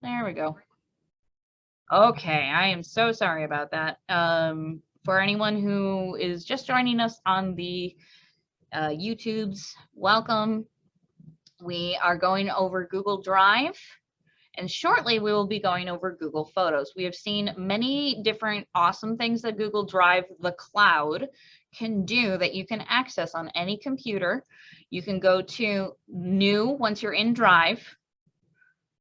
There we go. Okay, I am so sorry about that. For anyone who is just joining us on the YouTubes, welcome. We are going over Google Drive, and shortly we will be going over Google Photos. We have seen many different awesome things that Google Drive, the cloud, can do that you can access on any computer. You can go to New once you're in Drive.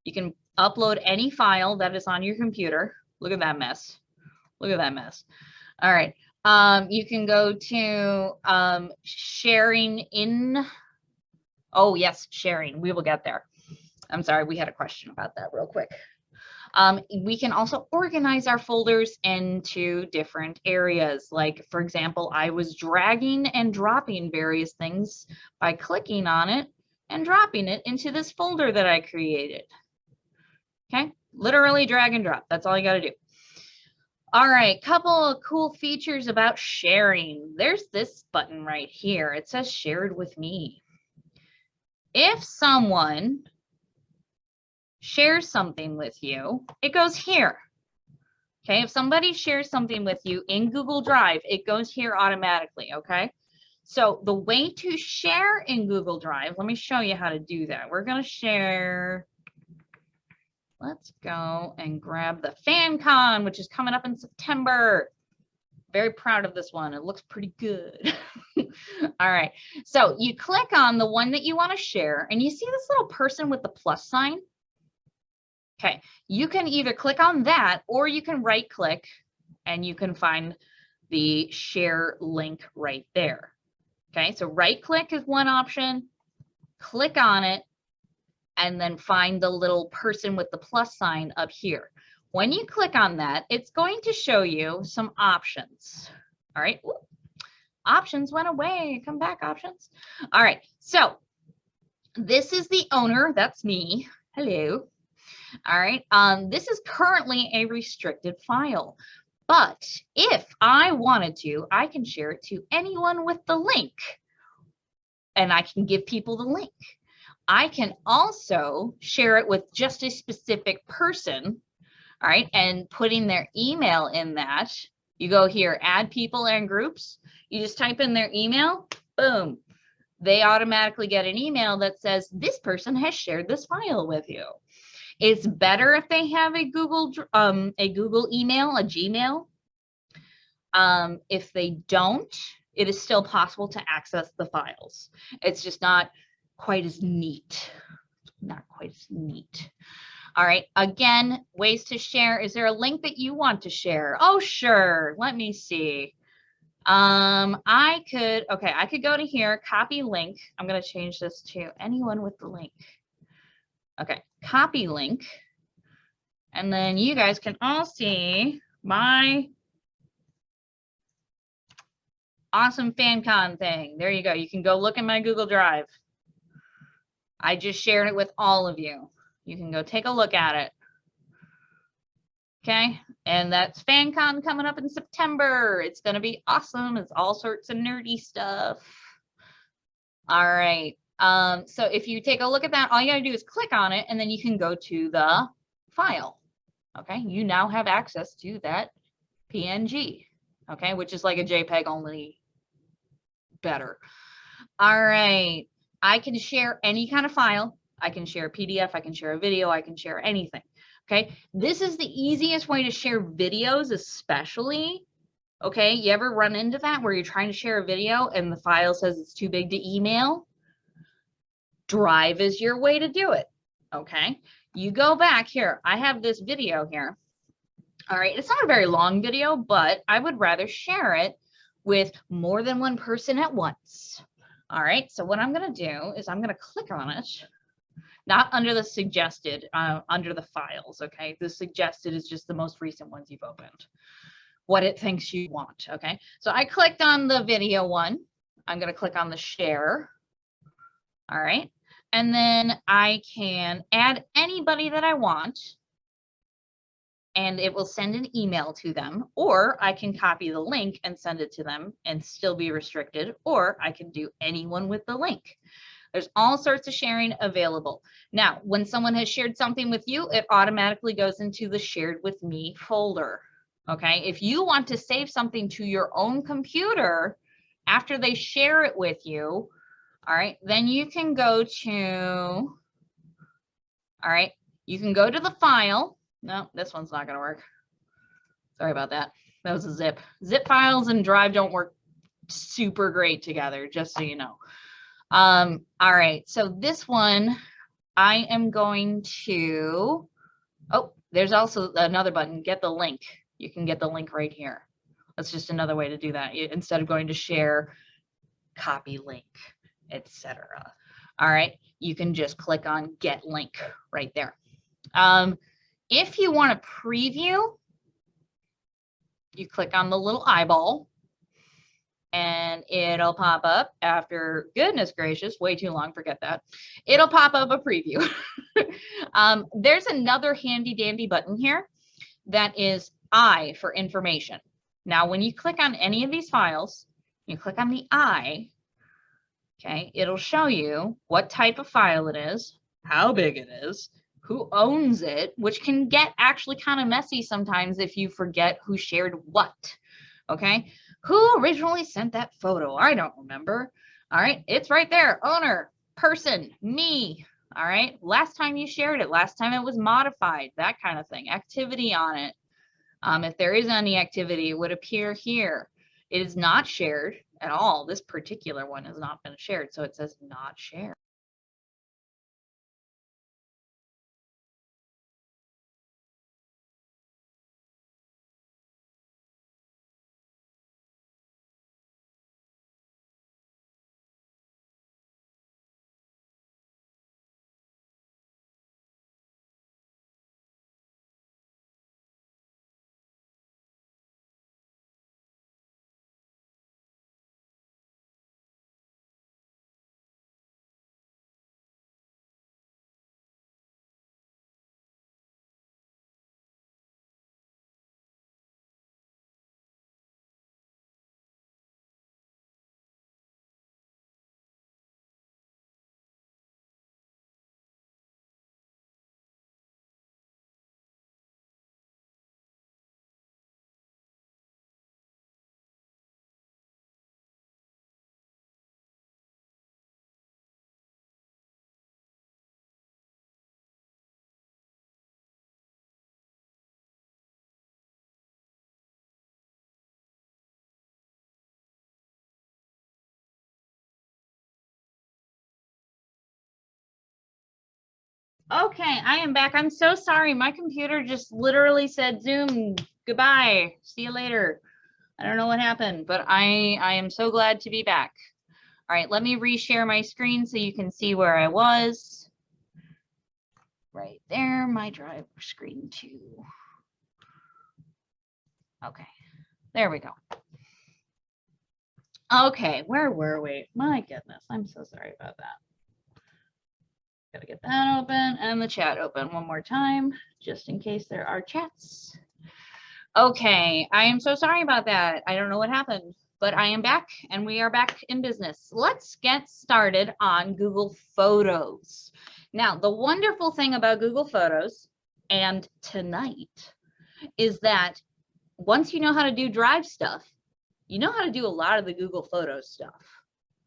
You can upload any file that is on your computer. Look at that mess. Look at that mess. All right. You can go to sharing in. Oh, yes, sharing. We will get there. I'm sorry, we had a question about that real quick. We can also organize our folders into different areas. Like, for example, I was dragging and dropping various things by clicking on it and dropping it into this folder that I created. Okay, literally drag and drop. That's all you got to do. All right, couple of cool features about sharing. There's this button right here. It says shared with me. If someone shares something with you, it goes here. Okay, if somebody shares something with you in Google Drive, it goes here automatically, okay? So the way to share in Google Drive, let me show you how to do that. We're going to share. Let's go and grab the FanCon, which is coming up in September. Very proud of this one. It looks pretty good. All right. So you click on the one that you want to share, and you see this little person with the plus sign? Okay. You can either click on that, or you can right click and you can find the share link right there. Okay. So right click is one option. Click on it, and then find the little person with the plus sign up here. When you click on that, it's going to show you some options. All right. Ooh, options went away. Come back, options. All right. So this is the owner. That's me. Hello. All right. This is currently a restricted file. But if I wanted to, I can share it to anyone with the link. And I can give people the link. I can also share it with just a specific person, all right, and putting their email in that. You go here, add people and groups. You just type in their email, boom. They automatically get an email that says, this person has shared this file with you. It's better if they have a Google email, a Gmail. If they don't, it is still possible to access the files. It's just not quite as neat. Not quite as neat. All right. Again, ways to share. Is there a link that you want to share? Oh, sure. Let me see. I could go to here, copy link. I'm going to change this to anyone with the link. Okay. Copy link. And then you guys can all see my awesome FanCon thing. There you go. You can go look in my Google Drive. I just shared it with all of you. You can go take a look at it. Okay, and that's FanCon coming up in September. It's going to be awesome. It's all sorts of nerdy stuff. All right. So if you take a look at that, all you got to do is click on it, and then you can go to the file. Okay, you now have access to that PNG. Okay, which is like a JPEG, only better. All right. I can share any kind of file. I can share a PDF. I can share a video. I can share anything. Okay. This is the easiest way to share videos, especially. Okay. You ever run into that where you're trying to share a video and the file says it's too big to email? Drive is your way to do it. Okay. You go back here. I have this video here. All right. It's not a very long video, but I would rather share it with more than one person at once. All right, so what I'm going to do is I'm going to click on it, not under the suggested, under the files, okay? The suggested is just the most recent ones you've opened, what it thinks you want, okay? So I clicked on the video one. I'm going to click on the share, all right? And then I can add anybody that I want, and it will send an email to them, or I can copy the link and send it to them and still be restricted, or I can do anyone with the link. There's all sorts of sharing available. Now, when someone has shared something with you, it automatically goes into the shared with me folder. Okay, if you want to save something to your own computer after they share it with you, all right, then you can go to, all right, you can go to the file. No, this one's not going to work. Sorry about that. That was a zip. Zip files and Drive don't work super great together, just so you know. All right, so this one, I am going to, oh, there's also another button, get the link. You can get the link right here. That's just another way to do that. Instead of going to share, copy link, etc. All right, you can just click on get link right there. If you want to preview, you click on the little eyeball and it'll pop up after, goodness gracious, way too long, forget that. It'll pop up a preview. There's another handy dandy button here that is I for information. Now, when you click on any of these files, you click on the I, okay, it'll show you what type of file it is, how big it is, who owns it, which can get actually kind of messy sometimes if you forget who shared what, okay? Who originally sent that photo? I don't remember. All right, it's right there. Owner, person, me. All right, last time you shared it, last time it was modified, that kind of thing. Activity on it. If there is any activity, it would appear here. It is not shared at all. This particular one has not been shared, so it says not shared. Okay, I am back. I'm so sorry. My computer just literally said Zoom, goodbye, see you later. I don't know what happened, but I am so glad to be back. All right, let me reshare my screen so you can see where I was. Right there, my Drive screen too. Okay, there we go. Okay, where were we? My goodness, I'm so sorry about that. Gotta get that open and the chat open one more time, just in case there are chats. Okay, I am so sorry about that. I don't know what happened, but I am back and we are back in business. Let's get started on Google Photos. Now, the wonderful thing about Google Photos and tonight is that once you know how to do Drive stuff, you know how to do a lot of the Google Photos stuff.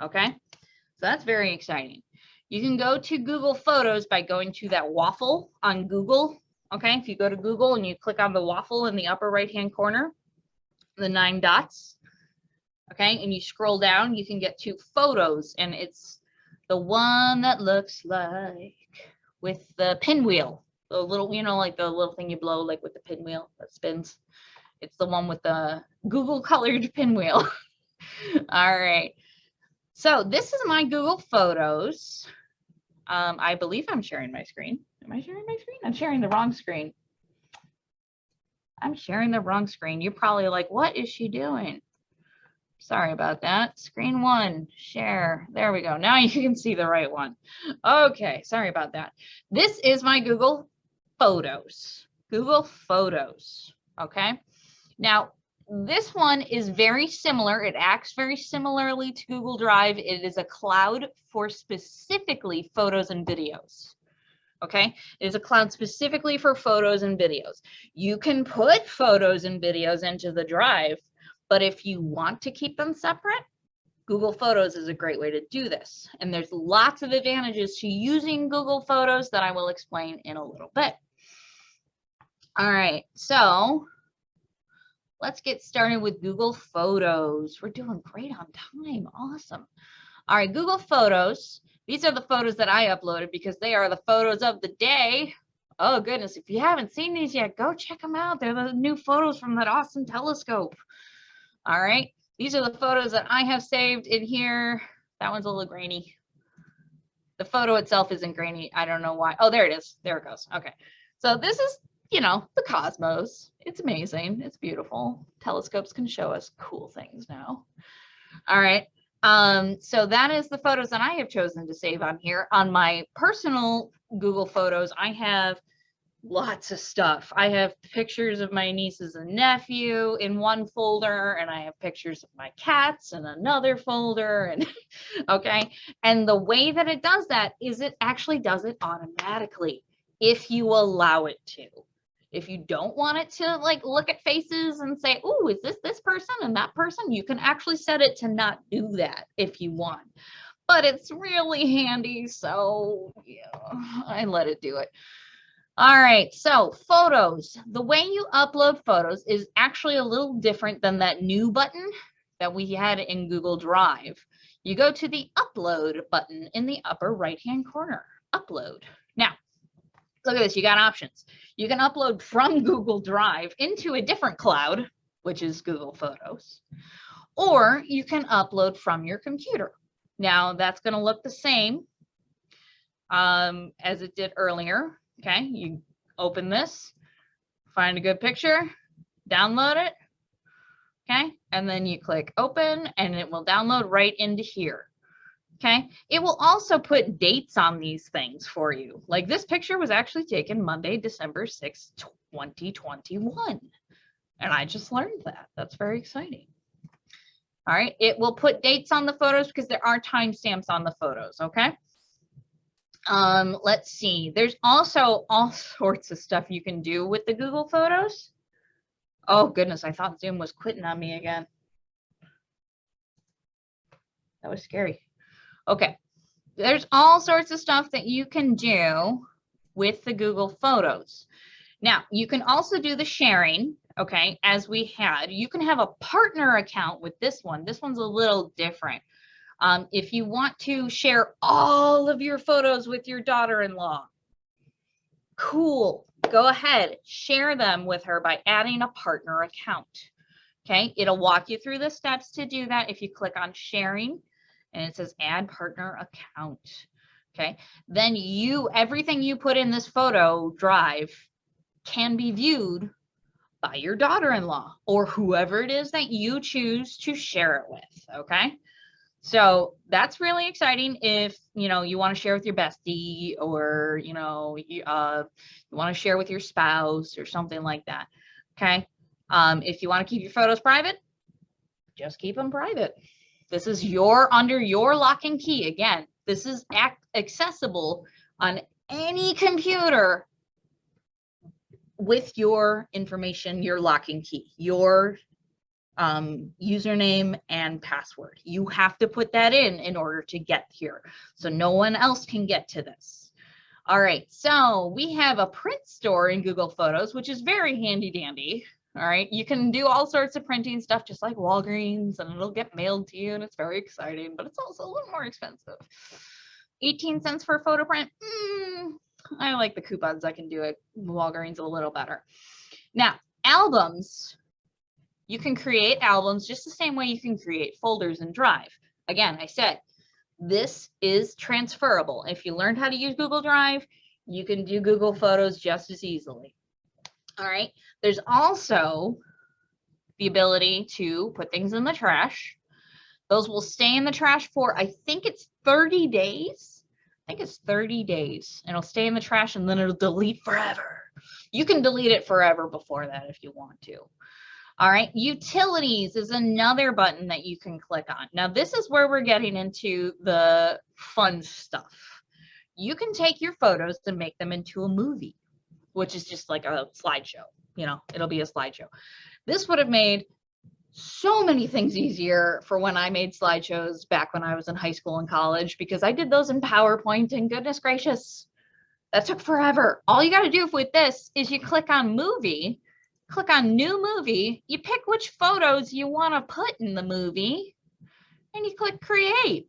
Okay, so that's very exciting. You can go to Google Photos by going to that waffle on Google. Okay, if you go to Google and you click on the waffle in the upper right-hand corner, the 9 dots, okay, and you scroll down, you can get to Photos, and it's the one that looks like with the pinwheel, the little, you know, like the little thing you blow, like with the pinwheel that spins. It's the one with the Google colored pinwheel. All right. So this is my Google Photos. I believe I'm sharing my screen. Am I sharing my screen? I'm sharing the wrong screen. I'm sharing the wrong screen. You're probably like, what is she doing? Sorry about that. Screen 1, share. There we go. Now you can see the right one. Okay, sorry about that. This is my Google Photos. Google Photos. Okay. Now, This one is very similar. It acts very similarly to Google Drive. It is a cloud for specifically photos and videos. Okay, it is a cloud specifically for photos and videos. You can put photos and videos into the drive, but if you want to keep them separate, Google Photos is a great way to do this. And there's lots of advantages to using Google Photos that I will explain in a little bit. All right, so let's get started with Google Photos. We're doing great on time. Awesome. All right, Google Photos. These are the photos that I uploaded because they are the photos of the day. Oh, goodness. If you haven't seen these yet, go check them out. They're the new photos from that awesome telescope. All right. These are the photos that I have saved in here. That one's a little grainy. The photo itself isn't grainy. I don't know why. Oh, there it is. There it goes. Okay. So this is, you know, the cosmos. It's amazing. It's beautiful. Telescopes can show us cool things now. All right. So that is the photos that I have chosen to save on here. On my personal Google Photos, I have lots of stuff. I have pictures of my nieces and nephew in one folder, and I have pictures of my cats in another folder. And okay. And the way that it does that is it actually does it automatically if you allow it to. If you don't want it to like look at faces and say, oh, is this person and that person? You can actually set it to not do that if you want. But it's really handy, so yeah, I let it do it. All right, so photos. The way you upload photos is actually a little different than that new button that we had in Google Drive. You go to the upload button in the upper right-hand corner, upload. Now, look at this, you got options. You can upload from Google Drive into a different cloud, which is Google Photos, or you can upload from your computer. Now that's going to look the same as it did earlier. Okay, you open this, find a good picture, download it, okay, and then you click open and it will download right into here. Okay, it will also put dates on these things for you. Like this picture was actually taken Monday, December 6th, 2021. And I just learned that. That's very exciting. All right, it will put dates on the photos because there are timestamps on the photos, okay? Let's see. There's also all sorts of stuff you can do with the Google Photos. Oh, goodness, I thought Zoom was quitting on me again. That was scary. Okay, there's all sorts of stuff that you can do with the Google Photos. Now, you can also do the sharing, okay, as we had. You can have a partner account with this one. This one's a little different. If you want to share all of your photos with your daughter-in-law, cool, go ahead, share them with her by adding a partner account, okay? It'll walk you through the steps to do that if you click on sharing. And it says add partner account. Okay, then everything you put in this photo drive can be viewed by your daughter-in-law or whoever it is that you choose to share it with. Okay, so that's really exciting if you want to share with your bestie, or you want to share with your spouse or something like that. Okay, if you want to keep your photos private, just keep them private. This is under your lock and key. Again, this is accessible on any computer with your information, your lock and key, your username and password. You have to put that in order to get here. So no one else can get to this. All right, so we have a print store in Google Photos, which is very handy dandy. All right, you can do all sorts of printing stuff just like Walgreens, and it'll get mailed to you, and it's very exciting, but it's also a little more expensive. 18 cents for a photo print. I like the coupons I can do at Walgreens a little better. Now, albums. You can create albums just the same way you can create folders in Drive. Again, I said, this is transferable. If you learned how to use Google Drive, you can do Google Photos just as easily. All right, there's also the ability to put things in the trash. Those will stay in the trash for, I think it's 30 days. I think it's 30 days. And it'll stay in the trash and then it'll delete forever. You can delete it forever before that if you want to. All right, utilities is another button that you can click on. Now, this is where we're getting into the fun stuff. You can take your photos and make them into a movie, which is just like a slideshow. You know, it'll be a slideshow. This would have made so many things easier for when I made slideshows back when I was in high school and college, because I did those in PowerPoint, and goodness gracious, that took forever. All you got to do with this is you click on movie, click on new movie, you pick which photos you want to put in the movie, and you click create.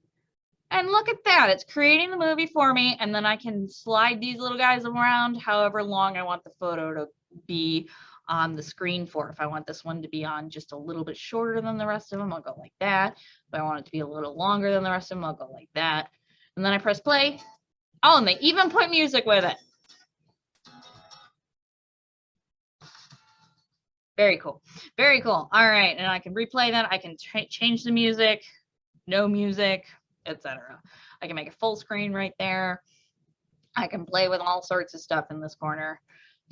And look at that, it's creating the movie for me, and then I can slide these little guys around however long I want the photo to be on the screen for. If I want this one to be on just a little bit shorter than the rest of them, I'll go like that. If I want it to be a little longer than the rest of them, I'll go like that. And then I press play. Oh, and they even put music with it. Very cool. Very cool. All right, and I can replay that. I can change the music, no music, etc. I can make a full screen right there. I can play with all sorts of stuff in this corner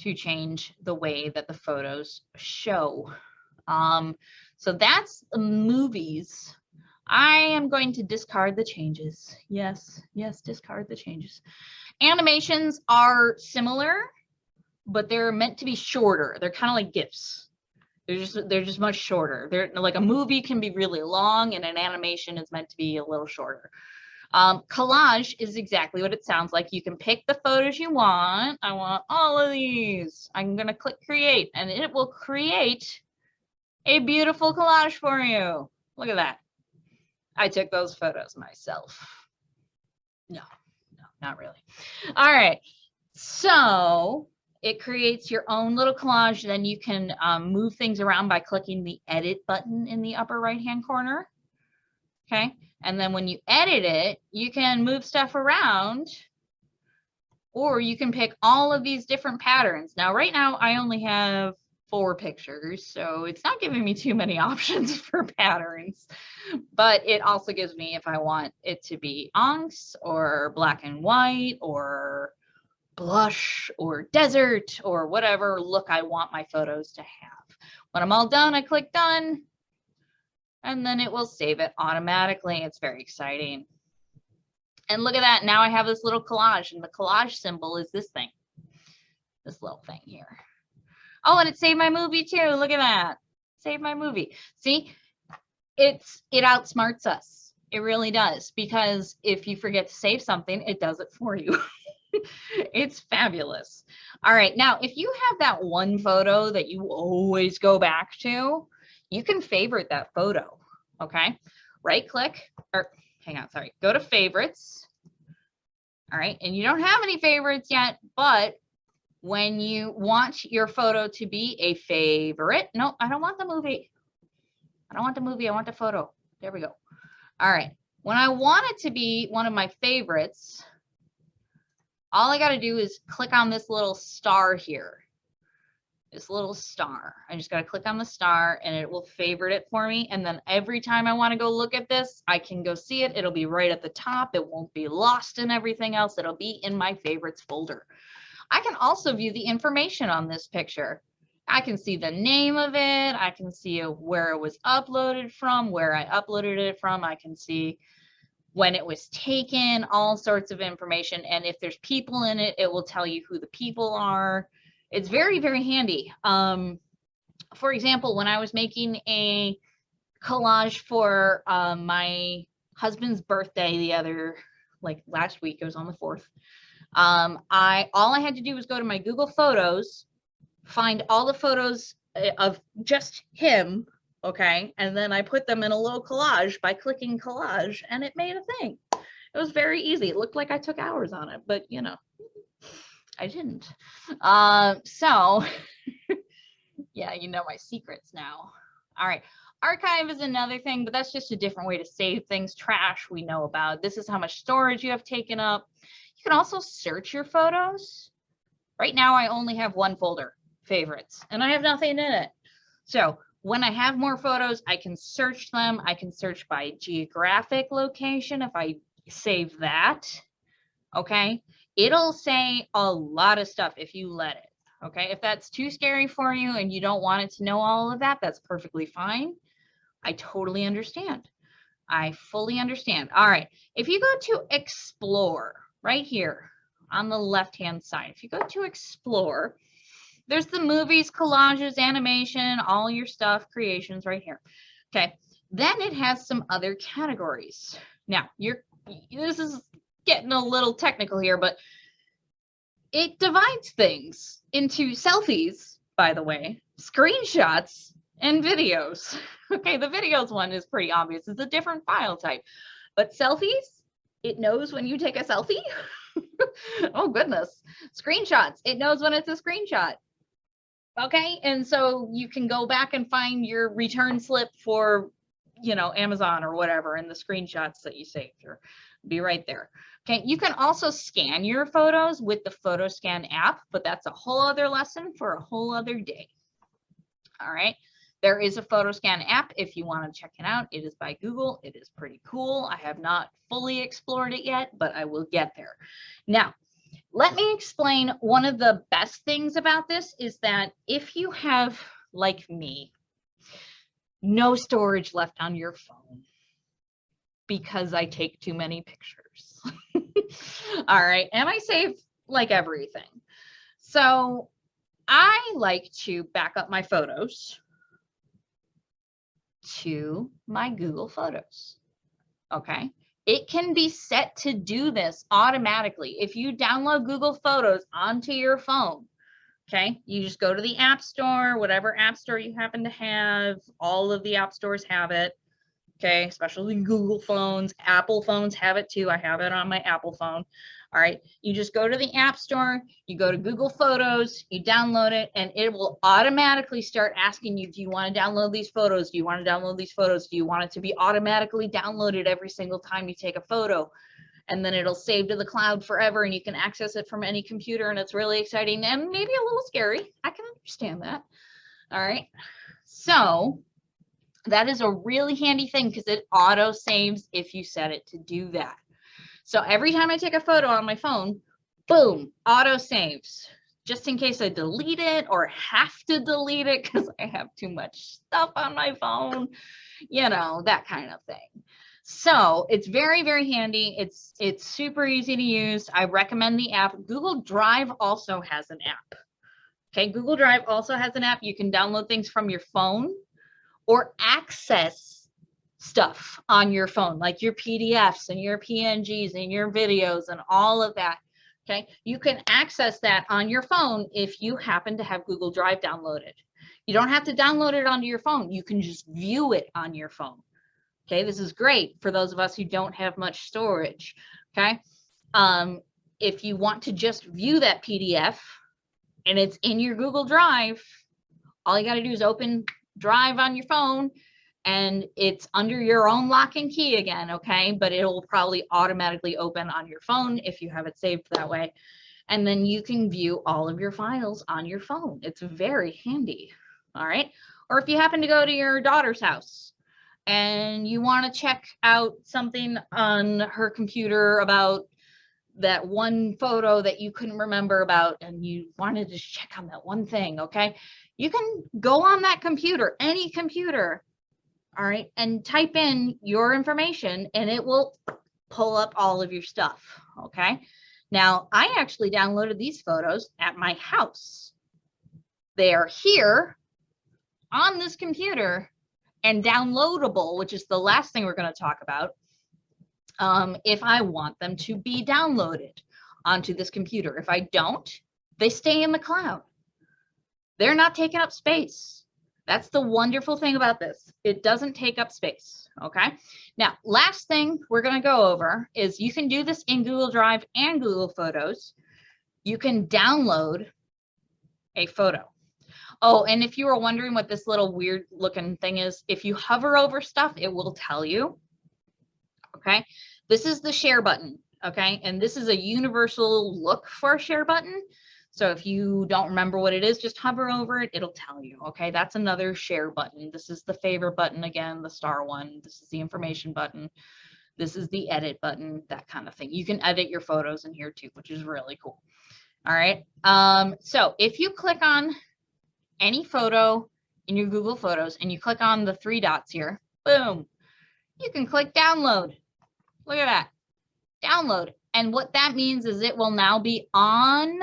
to change the way that the photos show. So that's the movies. I am going to discard the changes. Yes, discard the changes. Animations are similar, but they're meant to be shorter. They're kind of like GIFs. They're just much shorter. They're like, a movie can be really long, and an animation is meant to be a little shorter. Collage is exactly what it sounds like. You can pick the photos you want. I want all of these. I'm going to click create, and it will create a beautiful collage for you. Look at that. I took those photos myself. No, not really. All right. So it creates your own little collage. Then you can move things around by clicking the edit button in the upper right-hand corner. Okay. And then when you edit it, you can move stuff around, or you can pick all of these different patterns. Now, right now, I only have 4 pictures, so it's not giving me too many options for patterns, but it also gives me if I want it to be onks or black and white or blush or desert or whatever look I want my photos to have. When I'm all done, I click done, and then it will save it automatically. It's very exciting. And look at that. Now I have this little collage, and the collage symbol is this thing, this little thing here. Oh, and it saved my movie too. Look at that. Saved my movie. See, it outsmarts us. It really does, because if you forget to save something, it does it for you. It's fabulous. All right. Now, if you have that one photo that you always go back to, you can favorite that photo. Okay. Right click, or hang on, sorry. Go to favorites. All right. And you don't have any favorites yet, but when you want your photo to be a favorite, no, I don't want the movie. I don't want the movie. I want the photo. There we go. All right. When I want it to be one of my favorites, all I got to do is click on this little star here. This little star. I just got to click on the star, and it will favorite it for me. And then every time I want to go look at this, I can go see it. It'll be right at the top. It won't be lost in everything else. It'll be in my favorites folder. I can also view the information on this picture. I can see the name of it. I can see where it was uploaded from, where I uploaded it from. I can see when it was taken, all sorts of information. And if there's people in it, it will tell you who the people are. It's very, very handy. For example, when I was making a collage for my husband's birthday last week, it was on the 4th. All I had to do was go to my Google Photos, find all the photos of just him, okay, and then I put them in a little collage by clicking collage, and it made a thing. It was very easy. It looked like I took hours on it, but you know, I didn't. So yeah, you know my secrets now. All right. Archive is another thing, but that's just a different way to save things. Trash, we know about. This is how much storage you have taken up. You can also search your photos. Right now, I only have one folder, favorites, and I have nothing in it. So when I have more photos, I can search them. I can search by geographic location if I save that. Okay. It'll say a lot of stuff if you let it. Okay, if that's too scary for you and you don't want it to know all of that, that's perfectly fine. I totally understand. I fully understand. All right, if you go to explore right here on the left-hand side, if you go to explore, there's the movies, collages, animation, all your stuff, creations right here. Okay, then it has some other categories. Now, this is getting a little technical here, but it divides things into selfies, by the way, screenshots, and videos. Okay, the videos one is pretty obvious. It's a different file type. But selfies, it knows when you take a selfie. Oh, goodness. Screenshots, it knows when it's a screenshot. Okay, and so you can go back and find your return slip for, you know, Amazon or whatever, and the screenshots that you saved or be right there. Okay, you can also scan your photos with the photo scan app, but that's a whole other lesson for a whole other day. All right, there is a photo scan app if you want to check it out. It is by Google. It is pretty cool. I have not fully explored it yet, but I will get there. Now, let me explain one of the best things about this is that if you have, like me, no storage left on your phone because I take too many pictures. All right, and I save like everything. So I like to back up my photos to my Google Photos. Okay. It can be set to do this automatically. If you download Google Photos onto your phone, okay, you just go to the App Store, whatever App Store you happen to have. All of the App Stores have it, okay, especially Google phones. Apple phones have it too. I have it on my Apple phone. All right, you just go to the App Store, you go to Google Photos, you download it, and it will automatically start asking you, do you want to download these photos? Do you want to download these photos? Do you want it to be automatically downloaded every single time you take a photo? And then it'll save to the cloud forever, and you can access it from any computer, and it's really exciting and maybe a little scary. I can understand that. All right, so that is a really handy thing because it auto saves if you set it to do that. So every time I take a photo on my phone, boom, auto saves. Just in case I delete it or have to delete it because I have too much stuff on my phone, you know, that kind of thing. So it's very, very handy. It's super easy to use. I recommend the app. Google Drive also has an app. Okay, Google Drive also has an app. You can download things from your phone or access stuff on your phone, like your PDFs and your PNGs and your videos and all of that. Okay, you can access that on your phone if you happen to have Google Drive downloaded. You don't have to download it onto your phone. You can just view it on your phone. Okay, this is great for those of us who don't have much storage. Okay, if you want to just view that PDF and it's in your Google Drive, all you got to do is open Drive on your phone, and it's under your own lock and key again, okay? But it will probably automatically open on your phone if you have it saved that way. And then you can view all of your files on your phone. It's very handy, all right? Or if you happen to go to your daughter's house and you want to check out something on her computer about that one photo that you couldn't remember about and you wanted to check on that one thing, okay? You can go on that computer, any computer, all right, and type in your information and it will pull up all of your stuff, okay? Now, I actually downloaded these photos at my house. They are here on this computer and downloadable, which is the last thing we're going to talk about, if I want them to be downloaded onto this computer. If I don't, they stay in the cloud. They're not taking up space. That's the wonderful thing about this. It doesn't take up space, okay? Now, last thing we're going to go over is you can do this in Google Drive and Google Photos. You can download a photo. Oh, and if you were wondering what this little weird looking thing is, if you hover over stuff, it will tell you, okay? This is the share button, okay? And this is a universal look for a share button. So if you don't remember what it is, just hover over it, it'll tell you, okay? That's another share button. This is the favorite button again, the star one. This is the information button. This is the edit button, that kind of thing. You can edit your photos in here too, which is really cool. All right. So if you click on any photo in your Google Photos and you click on the three dots here, boom, you can click download. Look at that, download. And what that means is it will now be on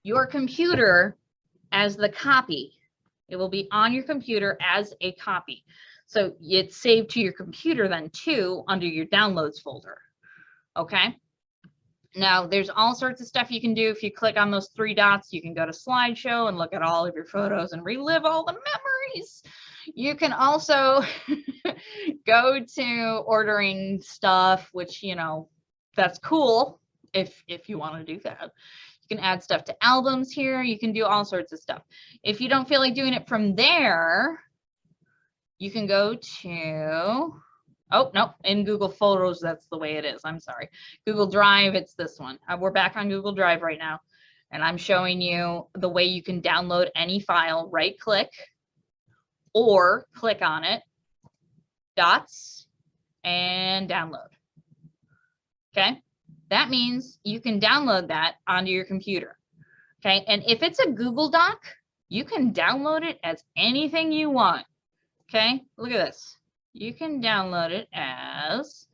your computer as the copy. It will be on your computer as a copy. So it's saved to your computer then too under your downloads folder. Okay. Now there's all sorts of stuff you can do. If you click on those three dots, you can go to slideshow and look at all of your photos and relive all the memories. You can also go to ordering stuff, which, you know, that's cool if you want to do that. You can add stuff to albums here. You can do all sorts of stuff. If you don't feel like doing it from there, you can go to, oh, no, in Google Photos, that's the way it is. I'm sorry. Google Drive, it's this one. We're back on Google Drive right now, and I'm showing you the way you can download any file. Right click or click on it, dots, and download. Okay. That means you can download that onto your computer. Okay. And if it's a Google Doc, you can download it as anything you want. Okay. Look at this. You can download it as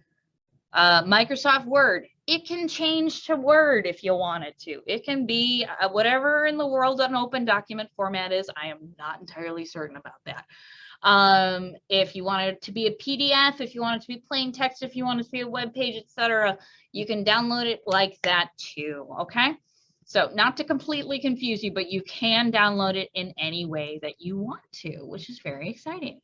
Microsoft Word. It can change to Word if you want it to. It can be whatever in the world an open document format is. I am not entirely certain about that. If you want it to be a PDF, if you want it to be plain text, if you want it to be a web page, etc., you can download it like that too. Okay. So not to completely confuse you, but you can download it in any way that you want to, which is very exciting.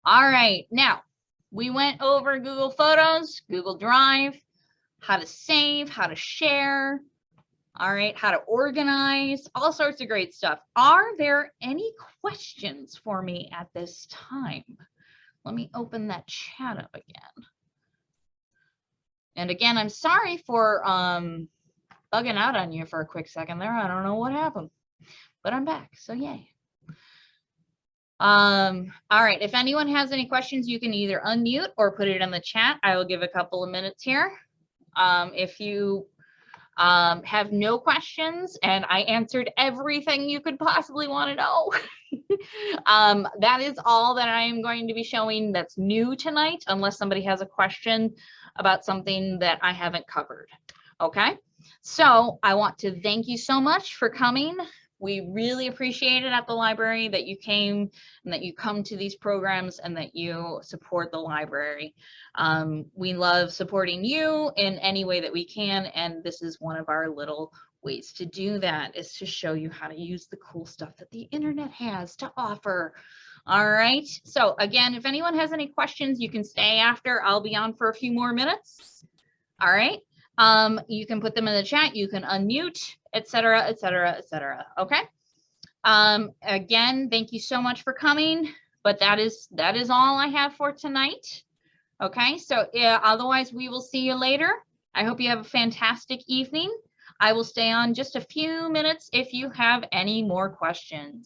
All right. Now we went over Google Photos, Google Drive, how to save, how to share. All right, how to organize, all sorts of great stuff. Are there any questions for me at this time? Let me open that chat up again. And again, I'm sorry for bugging out on you for a quick second there. I don't know what happened, but I'm back, so yay. All right, if anyone has any questions, you can either unmute or put it in the chat. I will give a couple of minutes here. If you have no questions and I answered everything you could possibly want to know, that is all that I am going to be showing that's new tonight, unless somebody has a question about something that I haven't covered. Okay, so I want to thank you so much for coming. We really appreciate it at the library that you came and that you come to these programs and that you support the library. We love supporting you in any way that we can, and this is one of our little ways to do that, is to show you how to use the cool stuff that the internet has to offer. All right, so again, if anyone has any questions, you can stay after. I'll be on for a few more minutes. All right, you can put them in the chat, you can unmute, etc., etc., etc. Okay. Again, thank you so much for coming, but that is all I have for tonight. Okay, so otherwise we will see you later. I hope you have a fantastic evening. I will stay on just a few minutes if you have any more questions.